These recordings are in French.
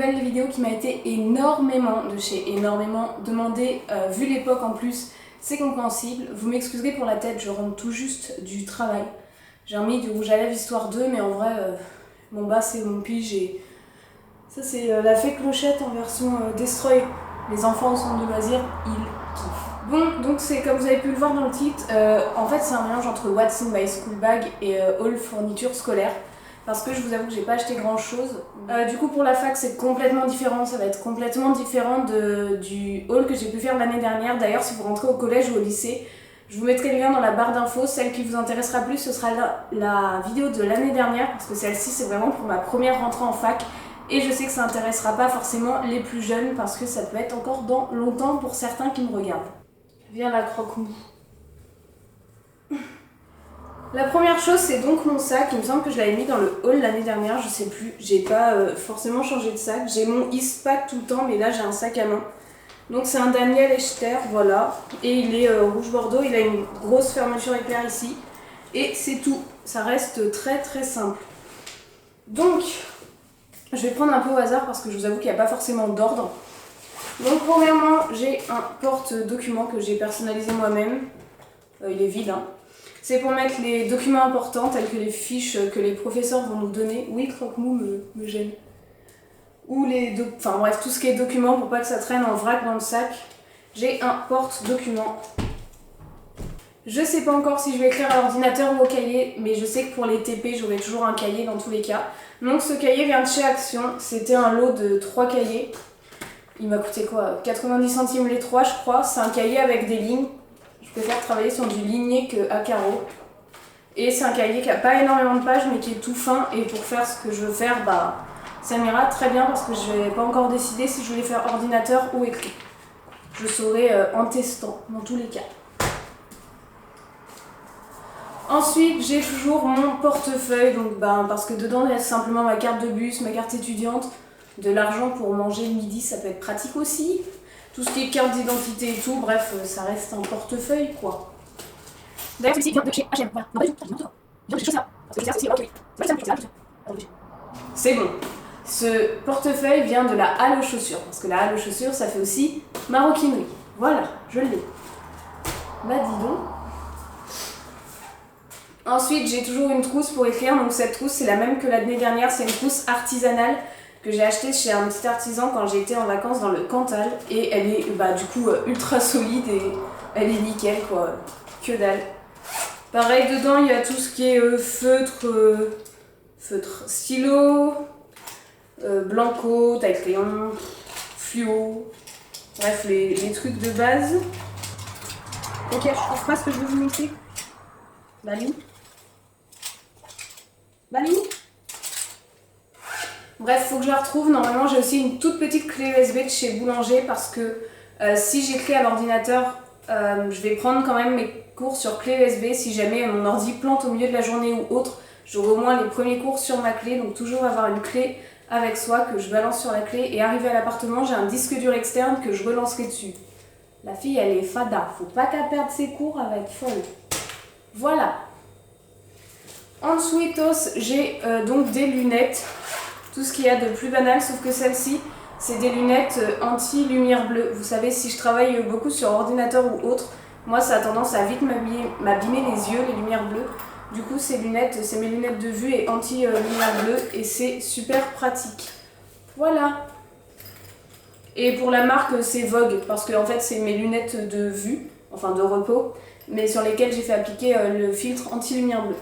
nouvelle vidéo qui m'a été énormément demandée, vu l'époque en plus, c'est compréhensible. Vous m'excuserez pour la tête, je rentre tout juste du travail. J'ai remis du rouge à lèvres histoire 2, mais en vrai, mon bas c'est mon pige et ça c'est la fée clochette en version Destroy. Les enfants au centre de loisirs, ils kiffent. Bon, donc c'est comme vous avez pu le voir dans le titre, en fait c'est un mélange entre What's in my school bag et haul fourniture scolaire. Parce que je vous avoue que j'ai pas acheté grand chose. Du coup pour la fac c'est complètement différent, ça va être complètement différent du haul que j'ai pu faire l'année dernière. D'ailleurs si vous rentrez au collège ou au lycée, je vous mettrai le lien dans la barre d'infos. Celle qui vous intéressera plus ce sera la vidéo de l'année dernière, parce que celle-ci c'est vraiment pour ma première rentrée en fac. Et je sais que ça intéressera pas forcément les plus jeunes, parce que ça peut être encore dans longtemps pour certains qui me regardent. Viens la croque-mou. La première chose c'est donc mon sac, il me semble que je l'avais mis dans le haul l'année dernière, je sais plus, j'ai pas forcément changé de sac. J'ai mon Eastpak tout le temps, mais là j'ai un sac à main. Donc c'est un Daniel Echter, voilà, et il est rouge bordeaux, il a une grosse fermeture éclair ici, et c'est tout, ça reste très très simple. Donc, je vais prendre un peu au hasard parce que je vous avoue qu'il n'y a pas forcément d'ordre. Donc premièrement, j'ai un porte-document que j'ai personnalisé moi-même, il est vide hein. C'est pour mettre les documents importants tels que les fiches que les professeurs vont nous donner. Oui, croque-mou me gêne. Ou enfin bref, tout ce qui est documents pour pas que ça traîne en vrac dans le sac. J'ai un porte-document. Je sais pas encore si je vais écrire à l'ordinateur ou au cahier, mais je sais que pour les TP, j'aurai toujours un cahier dans tous les cas. Donc ce cahier vient de chez Action. C'était un lot de 3 cahiers. Il m'a coûté quoi, 90 centimes les 3 je crois. C'est un cahier avec des lignes. Je préfère travailler sur du ligné qu'à carreau. Et c'est un cahier qui a pas énormément de pages mais qui est tout fin, et pour faire ce que je veux faire, bah ça m'ira très bien parce que je n'ai pas encore décidé si je voulais faire ordinateur ou écrit. Je saurai en testant dans tous les cas. Ensuite j'ai toujours mon portefeuille, donc parce que dedans il y a simplement ma carte de bus, ma carte étudiante, de l'argent pour manger le midi, ça peut être pratique aussi. Tout ce qui est carte d'identité et tout, bref, ça reste un portefeuille quoi. D'ailleurs, celui-ci vient de chez H&M. Voilà. Non, pas du tout. Vient de chez ça. Parce que c'est aussi. Ok, oui. C'est bon. Ce portefeuille vient de la halle aux chaussures. Parce que la halle aux chaussures, ça fait aussi maroquinerie. Voilà, je l'ai. Bah, dis donc. Ensuite, j'ai toujours une trousse pour écrire. Donc, cette trousse, c'est la même que l'année dernière. C'est une trousse artisanale que j'ai achetée chez un petit artisan quand j'ai été en vacances dans le Cantal. Et elle est, du coup, ultra solide et elle est nickel, quoi. Que dalle. Pareil, dedans il y a tout ce qui est feutre, stylo, blanco, taille crayon, fluo, bref les trucs de base. Ok, je trouve pas ce que je veux vous montrer. Balou. Bref, faut que je la retrouve. Normalement j'ai aussi une toute petite clé USB de chez Boulanger parce que si j'écris à l'ordinateur, je vais prendre quand même mes cours sur clé USB. Si jamais mon ordi plante au milieu de la journée ou autre, j'aurai au moins les premiers cours sur ma clé. Donc toujours avoir une clé avec soi que je balance sur la clé, et arrivé à l'appartement j'ai un disque dur externe que je relancerai dessus. La fille elle est fada, faut pas qu'elle perde ses cours, elle va être folle. Voilà. Ensuite j'ai donc des lunettes, tout ce qu'il y a de plus banal, sauf que celle-ci c'est des lunettes anti-lumière bleue. Vous savez, si je travaille beaucoup sur ordinateur ou autre, moi ça a tendance à vite m'abîmer les yeux, les lumières bleues. Du coup ces lunettes, c'est mes lunettes de vue et anti-lumière bleue, et c'est super pratique. Voilà. Et pour la marque c'est Vogue, parce que en fait c'est mes lunettes de vue, enfin de repos, mais sur lesquelles j'ai fait appliquer le filtre anti-lumière bleue.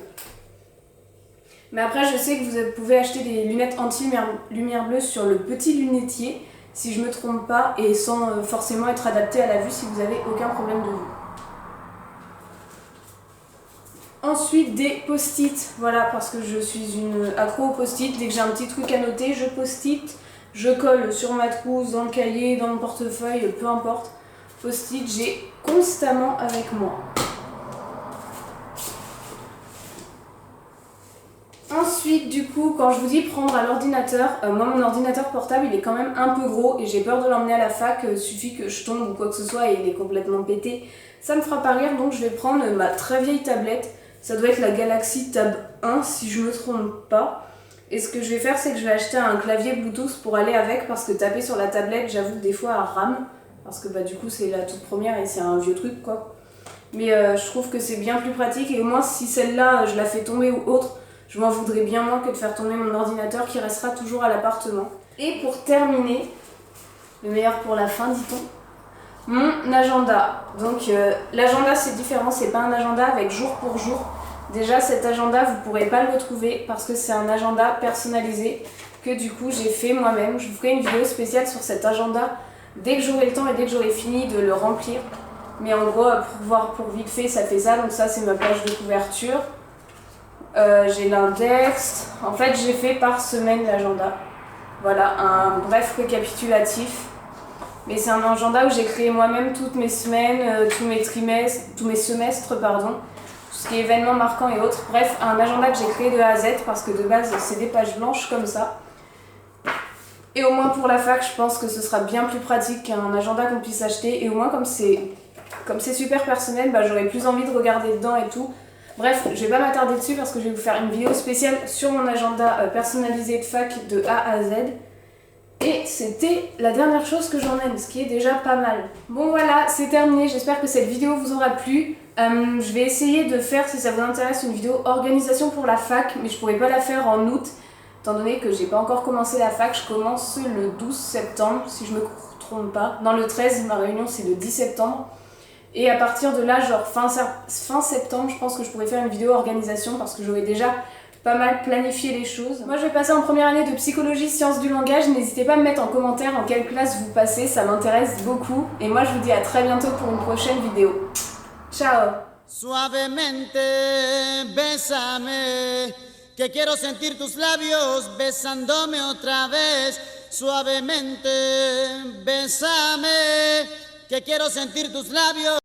Mais après je sais que vous pouvez acheter des lunettes anti-lumière bleue sur le petit lunetier, si je me trompe pas, et sans forcément être adapté à la vue si vous avez aucun problème de vue. Ensuite des post-it, voilà, parce que je suis une accro aux post-it. Dès que j'ai un petit truc à noter, je post-it, je colle sur ma trousse, dans le cahier, dans mon portefeuille, peu importe. Post-it, j'ai constamment avec moi. Ensuite, du coup, quand je vous dis prendre à l'ordinateur, moi mon ordinateur portable il est quand même un peu gros et j'ai peur de l'emmener à la fac, suffit que je tombe ou quoi que ce soit et il est complètement pété. Ça me fera pas rire, donc je vais prendre ma très vieille tablette, ça doit être la Galaxy Tab 1 si je me trompe pas. Et ce que je vais faire, c'est que je vais acheter un clavier Bluetooth pour aller avec, parce que taper sur la tablette, j'avoue que des fois, elle rame. Parce que bah, du coup, c'est la toute première et c'est un vieux truc, quoi. Mais je trouve que c'est bien plus pratique, et au moins, si celle-là, je la fais tomber ou autre, je m'en voudrais bien moins que de faire tomber mon ordinateur qui restera toujours à l'appartement. Et pour terminer, le meilleur pour la fin, dit-on, mon agenda. Donc l'agenda, c'est différent, c'est pas un agenda avec jour pour jour. Déjà, cet agenda, vous pourrez pas le retrouver parce que c'est un agenda personnalisé que du coup j'ai fait moi-même. Je vous ferai une vidéo spéciale sur cet agenda dès que j'aurai le temps et dès que j'aurai fini de le remplir. Mais en gros, pour voir pour vite fait, ça fait ça. Donc ça, c'est ma page de couverture. J'ai l'index. En fait, j'ai fait par semaine l'agenda. Voilà, un bref récapitulatif. Mais c'est un agenda où j'ai créé moi-même toutes mes semaines, tous mes semestres, pardon. Tout ce qui est événements marquants et autres. Bref, un agenda que j'ai créé de A à Z parce que de base, c'est des pages blanches comme ça. Et au moins pour la fac, je pense que ce sera bien plus pratique qu'un agenda qu'on puisse acheter. Et au moins, comme c'est super personnel, bah, j'aurai plus envie de regarder dedans et tout. Bref, je vais pas m'attarder dessus parce que je vais vous faire une vidéo spéciale sur mon agenda personnalisé de fac de A à Z. Et c'était la dernière chose que j'emmène, ce qui est déjà pas mal. Bon voilà, c'est terminé, j'espère que cette vidéo vous aura plu. Je vais essayer de faire, si ça vous intéresse, une vidéo organisation pour la fac, mais je pourrais pas la faire en août, étant donné que j'ai pas encore commencé la fac. Je commence le 12 septembre, si je me trompe pas. Non, le 13, ma réunion c'est le 10 septembre. Et à partir de là, genre fin septembre, je pense que je pourrais faire une vidéo organisation parce que j'aurais déjà pas mal planifié les choses. Moi je vais passer en première année de psychologie sciences du langage. N'hésitez pas à me mettre en commentaire en quelle classe vous passez, ça m'intéresse beaucoup. Et moi je vous dis à très bientôt pour une prochaine vidéo. Ciao. Suavemente, bésame, que quiero sentir tus labios besándome otra vez. Suavemente, bésame, que quiero sentir tus labios.